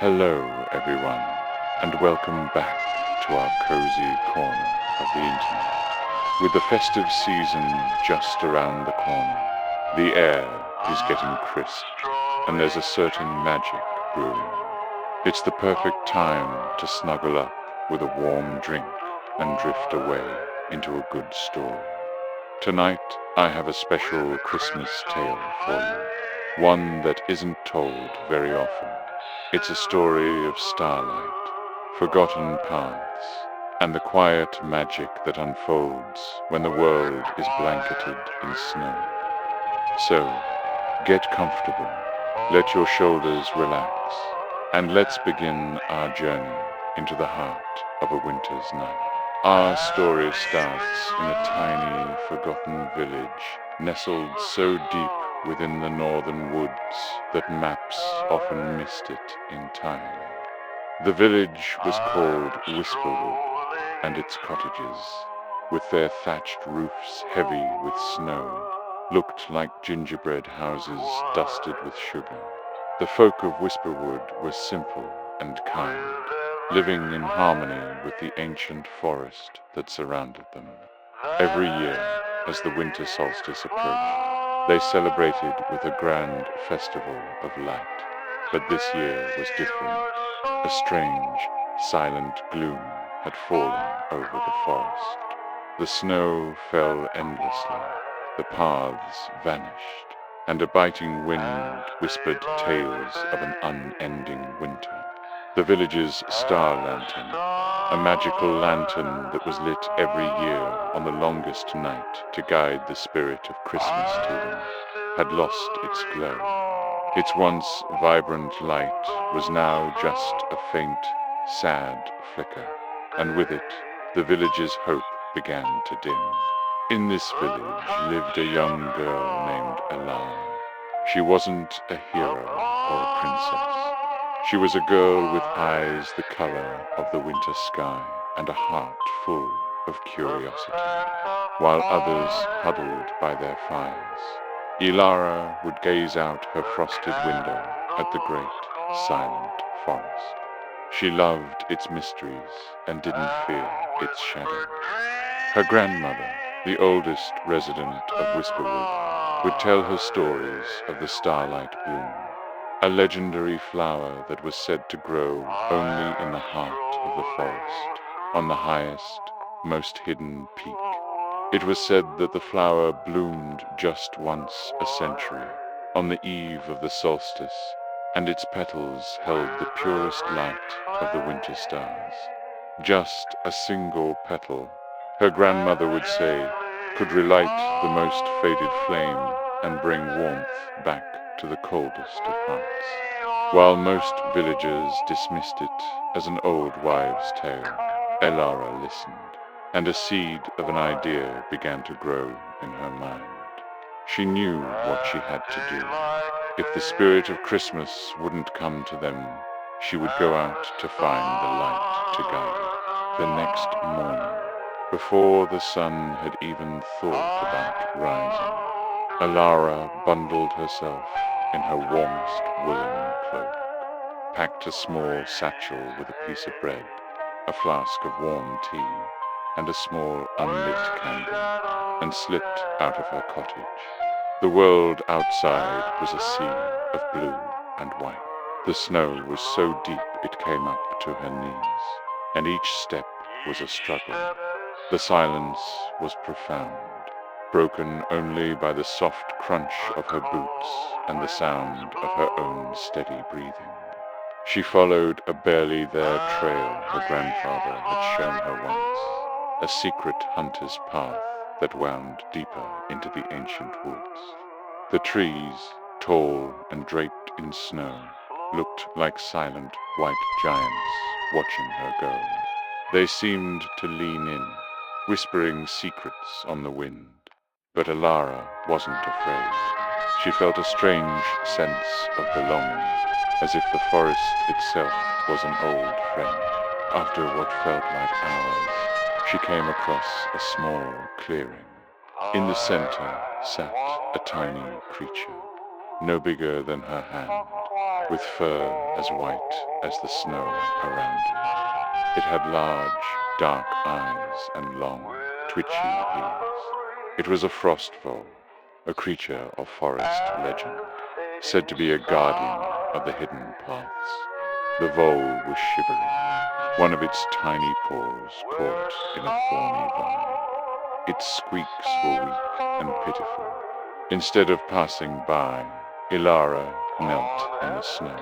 Hello, everyone, and welcome back to our cozy corner of the internet. With the festive season just around the corner, the air is getting crisp, and there's a certain magic brewing. It's the perfect time to snuggle up with a warm drink and drift away into a good story. Tonight, I have a special Christmas tale for you, one that isn't told very often. It's a story of starlight, forgotten paths, and the quiet magic that unfolds when the world is blanketed in snow. So, get comfortable, let your shoulders relax, and let's begin our journey into the heart of a winter's night. Our story starts in a tiny, forgotten village, nestled so deep within the northern woods that maps often missed it entirely. The village was called Whisperwood, and its cottages, with their thatched roofs heavy with snow, looked like gingerbread houses dusted with sugar. The folk of Whisperwood were simple and kind, living in harmony with the ancient forest that surrounded them. Every year, as the winter solstice approached, they celebrated with a grand festival of light. But this year was different. A strange, silent gloom had fallen over the forest. The snow fell endlessly, the paths vanished, and a biting wind whispered tales of an unending winter. The village's star lantern, a magical lantern that was lit every year on the longest night to guide the spirit of Christmas to them, had lost its glow. Its once vibrant light was now just a faint, sad flicker, and with it, the village's hope began to dim. In this village lived a young girl named Elara. She wasn't a hero or a princess. She was a girl with eyes the color of the winter sky and a heart full of curiosity. While others huddled by their fires, Elara would gaze out her frosted window at the great, silent forest. She loved its mysteries and didn't fear its shadows. Her grandmother, the oldest resident of Whisperwood, would tell her stories of the starlight bloom, a legendary flower that was said to grow only in the heart of the forest, on the highest, most hidden peak. It was said that the flower bloomed just once a century, on the eve of the solstice, and its petals held the purest light of the winter stars. Just a single petal, her grandmother would say, could relight the most faded flame and bring warmth back to the coldest of hearts. While most villagers dismissed it as an old wives' tale, Elara listened, and a seed of an idea began to grow in her mind. She knew what she had to do. If the spirit of Christmas wouldn't come to them, she would go out to find the light to guide. The next morning, before the sun had even thought about rising, Elara bundled herself in her warmest woolen cloak, packed a small satchel with a piece of bread, a flask of warm tea, and a small unlit candle, and slipped out of her cottage. The world outside was a sea of blue and white. The snow was so deep it came up to her knees, and each step was a struggle. The silence was profound, broken only by the soft crunch of her boots and the sound of her own steady breathing. She followed a barely there trail her grandfather had shown her once, a secret hunter's path that wound deeper into the ancient woods. The trees, tall and draped in snow, looked like silent white giants watching her go. They seemed to lean in, whispering secrets on the wind. But Elara wasn't afraid. She felt a strange sense of belonging, as if the forest itself was an old friend. After what felt like hours, she came across a small clearing. In the center sat a tiny creature, no bigger than her hand, with fur as white as the snow around it. It had large, dark eyes and long, twitchy ears. It was a frost vole, a creature of forest legend, said to be a guardian of the hidden paths. The vole was shivering, one of its tiny paws caught in a thorny vine. Its squeaks were weak and pitiful. Instead of passing by, Ilara knelt in the snow.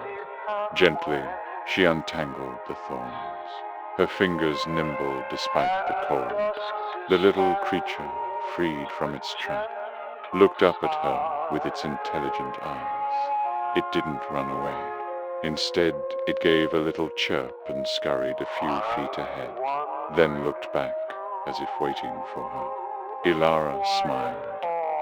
Gently, she untangled the thorns, her fingers nimble despite the cold. The little creature, freed from its trap, looked up at her with its intelligent eyes. It didn't run away. Instead, it gave a little chirp and scurried a few feet ahead, then looked back as if waiting for her. Ilara smiled.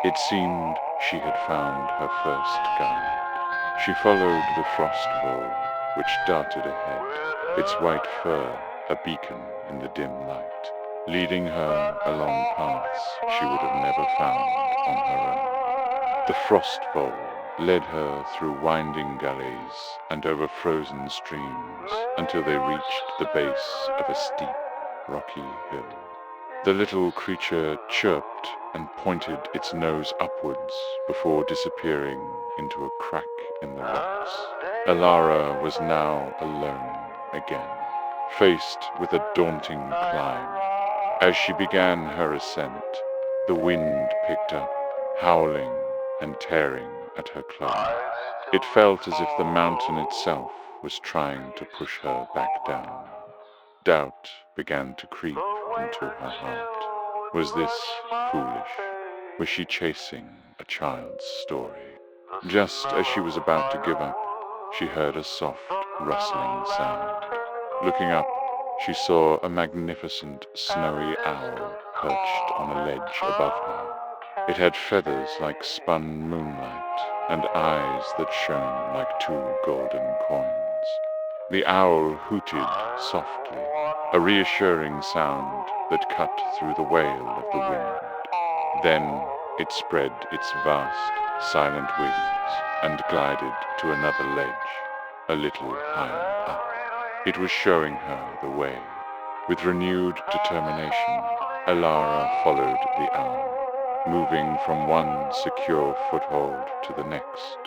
It seemed she had found her first guide. She followed the frost vole, which darted ahead, its white fur a beacon in the dim light, leading her along paths she would have never found on her own. The frost vole led her through winding gullies and over frozen streams until they reached the base of a steep, rocky hill. The little creature chirped and pointed its nose upwards before disappearing into a crack in the rocks. Ilara was now alone again, faced with a daunting climb. As she began her ascent, the wind picked up, howling and tearing at her clothes. It felt as if the mountain itself was trying to push her back down. Doubt began to creep into her heart. Was this foolish? Was she chasing a child's story? Just as she was about to give up, she heard a soft, rustling sound. Looking up, she saw a magnificent snowy owl perched on a ledge above her. It had feathers like spun moonlight and eyes that shone like two golden coins. The owl hooted softly, a reassuring sound that cut through the wail of the wind. Then it spread its vast, silent wings and glided to another ledge, a little higher up. It was showing her the way. With renewed determination, Ilara followed the owl, moving from one secure foothold to the next,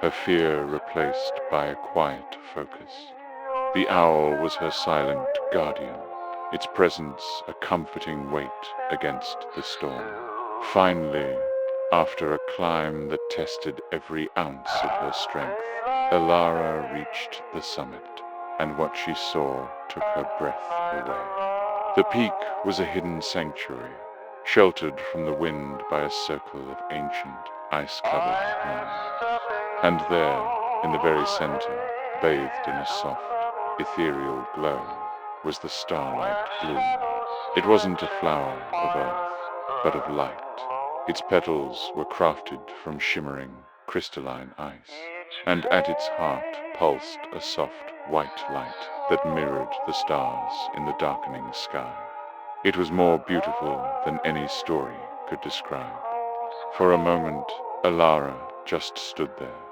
her fear replaced by a quiet focus. The owl was her silent guardian, its presence a comforting weight against the storm. Finally, after a climb that tested every ounce of her strength, Ilara reached the summit, and what she saw took her breath away. The peak was a hidden sanctuary, sheltered from the wind by a circle of ancient, ice-covered pines. And there, in the very center, bathed in a soft, ethereal glow, was the starlight bloom. It wasn't a flower of earth, but of light. Its petals were crafted from shimmering, crystalline ice, and at its heart pulsed a soft, white light that mirrored the stars in the darkening sky. It was more beautiful than any story could describe. For a moment, Ilara just stood there,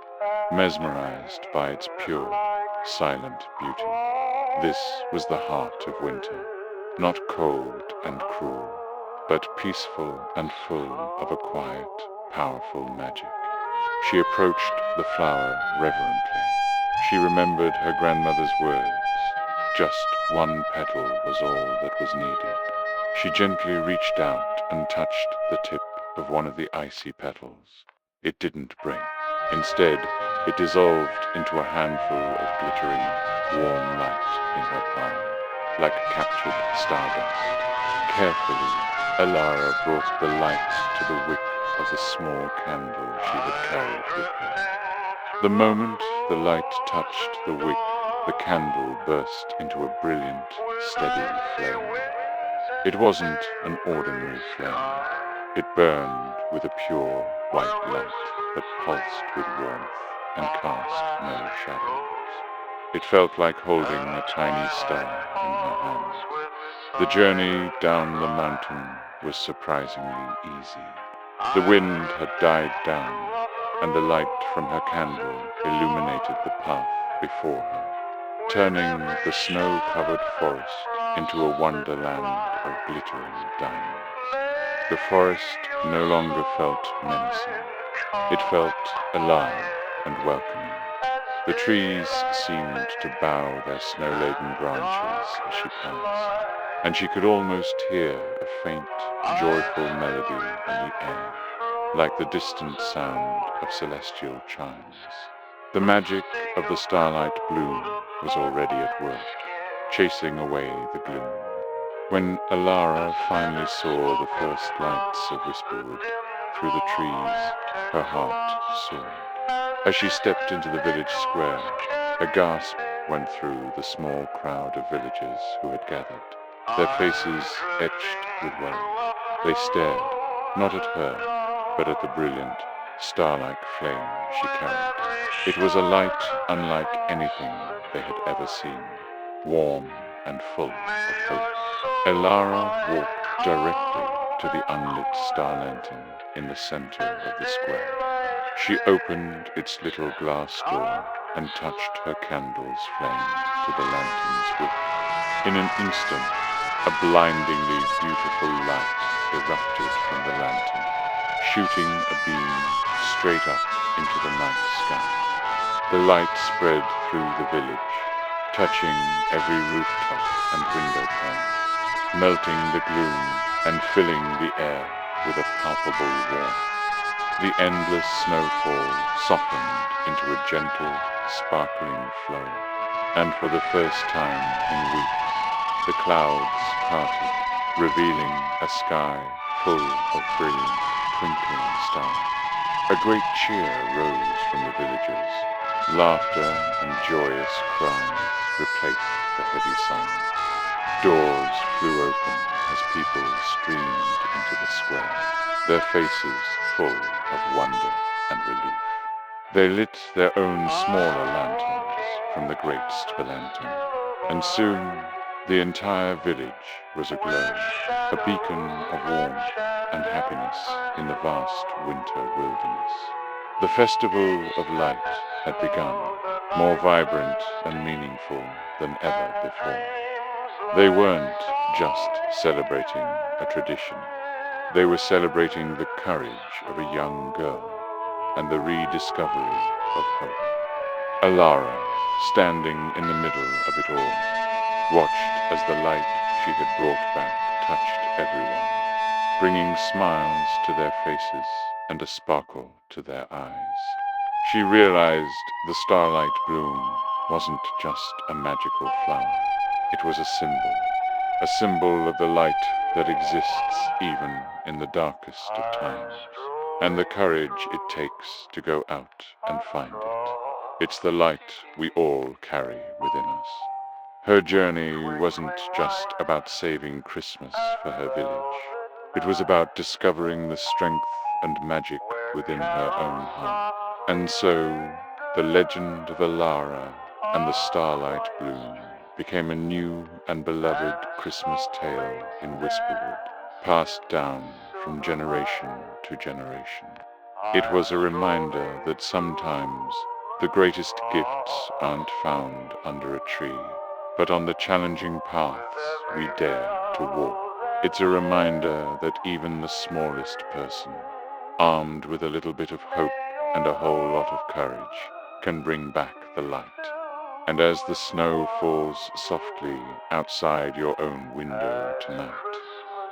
mesmerized by its pure, silent beauty. This was the heart of winter, not cold and cruel, but peaceful and full of a quiet, powerful magic. She approached the flower reverently. She remembered her grandmother's words. Just one petal was all that was needed. She gently reached out and touched the tip of one of the icy petals. It didn't break. Instead, it dissolved into a handful of glittering, warm light in her palm, like captured stardust. Carefully, Ilara brought the light to the wick of the small candle she had carried with her. The moment the light touched the wick, the candle burst into a brilliant, steady flame. It wasn't an ordinary flame. It burned with a pure, white light that pulsed with warmth and cast no shadows. It felt like holding a tiny star in her hands. The journey down the mountain was surprisingly easy. The wind had died down, and the light from her candle illuminated the path before her, turning the snow-covered forest into a wonderland of glittering diamonds. The forest no longer felt menacing. It felt alive and welcoming. The trees seemed to bow their snow-laden branches as she passed, and she could almost hear a faint, joyful melody in the air, like the distant sound of celestial chimes. The magic of the starlight bloom was already at work, chasing away the gloom. When Alara finally saw the first lights of Whisperwood through the trees, her heart soared. As she stepped into the village square, a gasp went through the small crowd of villagers who had gathered, their faces etched with worry. They stared, not at her, but at the brilliant, star-like flame she carried. It was a light unlike anything they had ever seen, warm and full of hope. Elara walked directly to the unlit star lantern in the center of the square. She opened its little glass door and touched her candle's flame to the lantern's wick. In an instant, a blindingly beautiful light erupted from the lantern, shooting a beam straight up into the night sky. The light spread through the village, touching every rooftop and window pane, melting the gloom and filling the air with a palpable warmth. The endless snowfall softened into a gentle, sparkling flow, and for the first time in weeks, the clouds parted, revealing a sky full of brilliant, twinkling stars. A great cheer rose from the villagers. Laughter and joyous cries replaced the heavy silence. Doors flew open as people streamed into the square, their faces full of wonder and relief. They lit their own smaller lanterns from the great lantern, and soon the entire village was aglow, a beacon of warmth and happiness in the vast winter wilderness. The Festival of Light had begun, more vibrant and meaningful than ever before. They weren't just celebrating a tradition. They were celebrating the courage of a young girl and the rediscovery of hope. Alara, standing in the middle of it all, watched as the light she had brought back touched everyone, bringing smiles to their faces and a sparkle to their eyes. She realized the starlight bloom wasn't just a magical flower. It was a symbol of the light that exists even in the darkest of times, and the courage it takes to go out and find it. It's the light we all carry within us. Her journey wasn't just about saving Christmas for her village. It was about discovering the strength and magic within her own heart. And so, the legend of Alara and the starlight bloom became a new and beloved Christmas tale in Whisperwood, passed down from generation to generation. It was a reminder that sometimes the greatest gifts aren't found under a tree, but on the challenging paths we dare to walk. It's a reminder that even the smallest person, armed with a little bit of hope and a whole lot of courage, can bring back the light. And as the snow falls softly outside your own window tonight,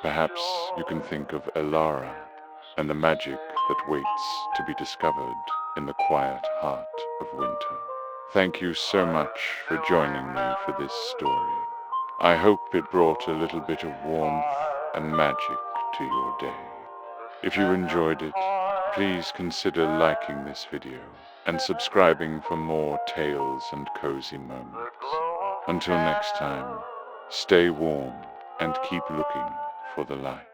perhaps you can think of Elara and the magic that waits to be discovered in the quiet heart of winter. Thank you so much for joining me for this story. I hope it brought a little bit of warmth and magic to your day. If you enjoyed it, please consider liking this video and subscribing for more tales and cozy moments. Until next time, stay warm and keep looking for the light.